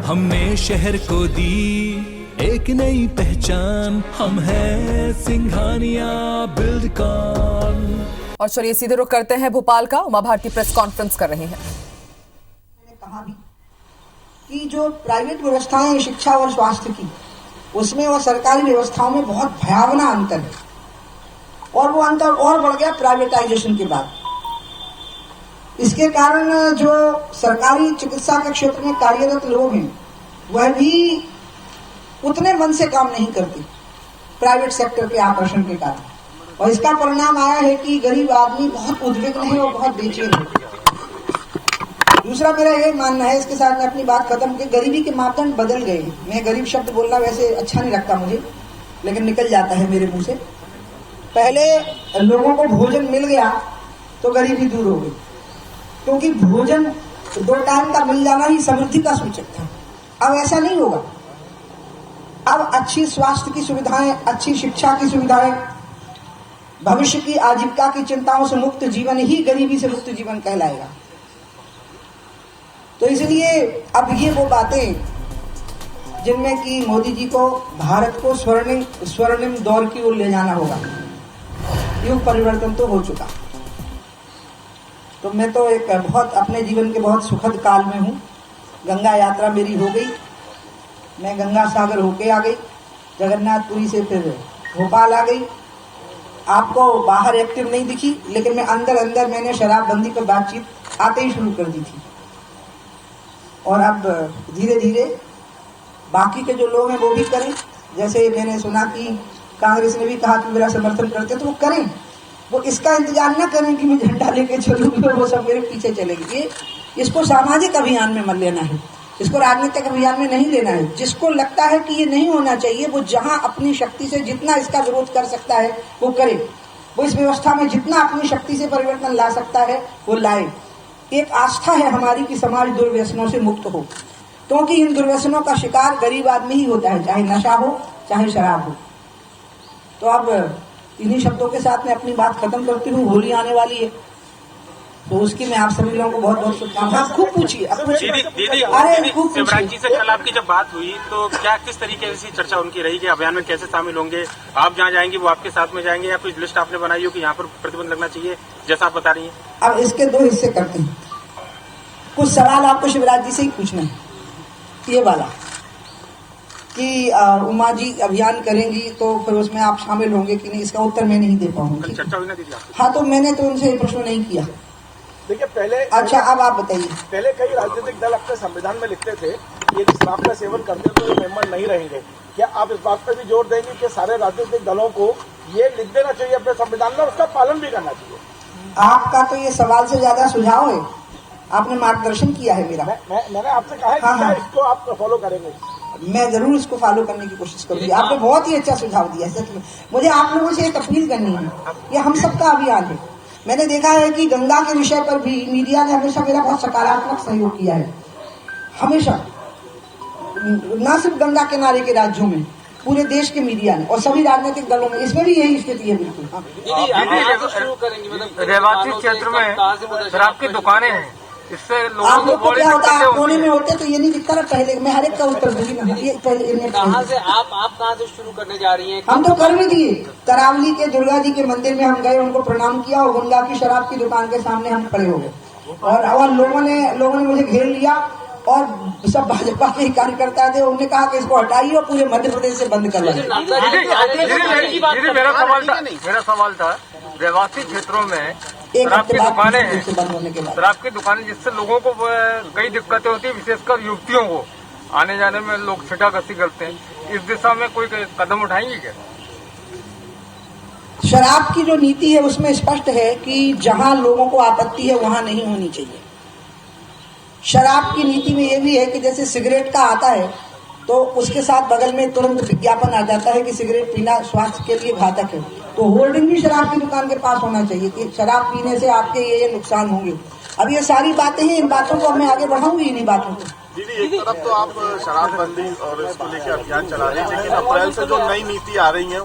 हमने शहर को दी एक नई पहचान, हम हैं सिंघानिया बिल्डकॉन। और चलिए सीधे रुख करते हैं भोपाल का। उमा भारती प्रेस कॉन्फ्रेंस कर रही हैं। मैंने कहा भी कि जो प्राइवेट व्यवस्थाएं हैं शिक्षा और स्वास्थ्य की, उसमें और सरकारी व्यवस्थाओं में बहुत भयावना अंतर है, और वो अंतर और बढ़ गया प्राइवेटाइजेशन के बाद। इसके कारण जो सरकारी चिकित्सा के क्षेत्र में कार्यरत लोग हैं वह भी उतने मन से काम नहीं करते प्राइवेट सेक्टर के आकर्षण के कारण, और इसका परिणाम आया है कि गरीब आदमी बहुत उद्विग्न है और बहुत बेचैन है। दूसरा मेरा ये मानना है, इसके साथ मैं अपनी बात खत्म, कि गरीबी के मापदंड बदल गए हैं। मैं गरीब शब्द बोलना वैसे अच्छा नहीं लगता मुझे, लेकिन निकल जाता है मेरे मुंह से। पहले लोगों को भोजन मिल गया तो गरीबी दूर हो गई, क्योंकि भोजन 2 टाइम का मिल जाना ही समृद्धि का सूचक था। अब ऐसा नहीं होगा। अब अच्छी स्वास्थ्य की सुविधाएं, अच्छी शिक्षा की सुविधाएं, भविष्य की आजीविका की चिंताओं से मुक्त जीवन ही गरीबी से मुक्त जीवन कहलाएगा। तो इसलिए अब ये वो बातें जिनमें कि मोदी जी को भारत को स्वर्णिम दौर की ओर ले जाना होगा, युग परिवर्तन तो हो चुका। तो मैं तो एक बहुत अपने जीवन के बहुत सुखद काल में हूँ। गंगा यात्रा मेरी हो गई, मैं गंगा सागर होके आ गई, जगन्नाथपुरी से फिर भोपाल आ गई। आपको बाहर एक्टिव नहीं दिखी, लेकिन मैं अंदर मैंने शराबबंदी पर बातचीत आते ही शुरू कर दी थी। और अब धीरे धीरे बाकी के जो लोग हैं वो भी करें। जैसे मैंने सुना कि कांग्रेस ने भी कहा कि मेरा समर्थन करते, तो वो करें। वो इसका इंतजार न करें कि मैं झंडा लेके चलूंगी और वो सब मेरे पीछे चलेंगे। इसको सामाजिक अभियान में मत लेना है, इसको राजनीतिक अभियान में नहीं लेना है। जिसको लगता है कि ये नहीं होना चाहिए, वो जहां अपनी शक्ति से जितना इसका विरोध कर सकता है वो करे। वो इस व्यवस्था में जितना अपनी शक्ति से परिवर्तन ला सकता है वो लाए। एक आस्था है हमारी कि समाज दुर्व्यसनों से मुक्त हो, क्योंकि इन दुर्व्यसनों का शिकार गरीब आदमी ही होता है, चाहे नशा हो चाहे शराब हो। तो अब इन्हीं शब्दों के साथ मैं अपनी बात खत्म करती हूँ। होली आने वाली है, तो उसकी मैं आप सभी लोगों को बहुत बहुत शुभकामनाएं। आप खूब पूछिए, अरे खूब पूछिए। शिवराज जी से कल आपकी जब बात हुई तो क्या किस तरीके से चर्चा उनकी रही कि अभियान में कैसे शामिल होंगे? आप जहाँ जाएंगे वो आपके साथ में जाएंगे, या कोई लिस्ट आपने बनाई हो कि यहाँ पर प्रतिबंध लगना चाहिए, जैसा आप बता रही हैं? अब इसके 2 हिस्से करते हैं। कुछ सवाल आपको शिवराज जी से ही पूछना है। ये वाला कि उमा जी अभियान करेंगी तो फिर उसमें आप शामिल होंगे कि नहीं, इसका उत्तर मैं नहीं दे पाऊंगी। चर्चा हुई ना दीदी? हाँ, तो मैंने तो उनसे प्रश्न नहीं किया। देखिए पहले, अच्छा अब आप बताइए। पहले कई राजनीतिक दल अपने संविधान में लिखते थे कि यदि शराब का सेवन करते तो ये मेंबर नहीं रहेंगे। क्या आप इस बात पर भी जोर देंगे कि सारे राजनीतिक दलों को ये लिख देना चाहिए अपने संविधान में और उसका पालन भी करना चाहिए? आपका तो ये सवाल से ज्यादा सुझाव है, आपने मार्गदर्शन किया है मेरा। मैंने आपसे कहा है कि इसको आप फॉलो करेंगे। मैं जरूर इसको फॉलो करने की कोशिश करूंगी। आपने बहुत ही अच्छा सुझाव दिया है। सच में मुझे आप लोगों से एक अपील करनी है, ये हम सबका अभियान है। मैंने देखा है कि गंगा के विषय पर भी मीडिया ने हमेशा मेरा बहुत सकारात्मक सहयोग किया है, हमेशा। न सिर्फ गंगा किनारे के राज्यों में, पूरे देश के मीडिया ने और सभी राजनीतिक दलों में, इसमें भी यही स्थिति है। बिल्कुल रेवासी क्षेत्र में शराब की दुकानें हैं, इससे आप लोग को क्या होता है, आप कोने में होते तो ये नहीं दिखता ना। पहले मैं हर एक का उत्तर दूंगी ना। ये पहले कहाँ से आप कहाँ से शुरू करने जा रही हैं? हम तो कर भी दिए। करावली के दुर्गा जी के मंदिर में हम गए, उनको प्रणाम किया और गंगा की शराब की दुकान के सामने हम खड़े हो गए, और लोगों ने मुझे घेर लिया, और सब भाजपा के कार्यकर्ता थे। उन्होंने कहा कि इसको हटाइए और पूरे मध्य प्रदेश से बंद करवाइए। मेरा सवाल था रेवासी क्षेत्रों में शराब की दुकानें हैं, शराब की दुकानें जिससे लोगों को कई दिक्कतें होती है, विशेषकर युवतियों को आने जाने में लोग छिटाकसी करते हैं। इस दिशा में कोई कदम उठाएंगे क्या? शराब की जो नीति है उसमें स्पष्ट है कि जहां लोगों को आपत्ति है वहां नहीं होनी चाहिए। शराब की नीति में यह भी है कि जैसे सिगरेट का आता है तो उसके साथ बगल में तुरंत विज्ञापन आ जाता है कि सिगरेट पीना स्वास्थ्य के लिए घातक है, तो होर्डिंग भी शराब की दुकान के पास होना चाहिए कि शराब पीने से आपके ये नुकसान होंगे। अब ये सारी बातें हैं, इन बातों को मैं आगे बढ़ाऊंगी, इन्हीं बातों को। दीदी, एक तरफ तो आप शराबबंदी और इसको लेकर अभियान चला रहे हैं, लेकिन अप्रैल से जो नई नीति आ रही है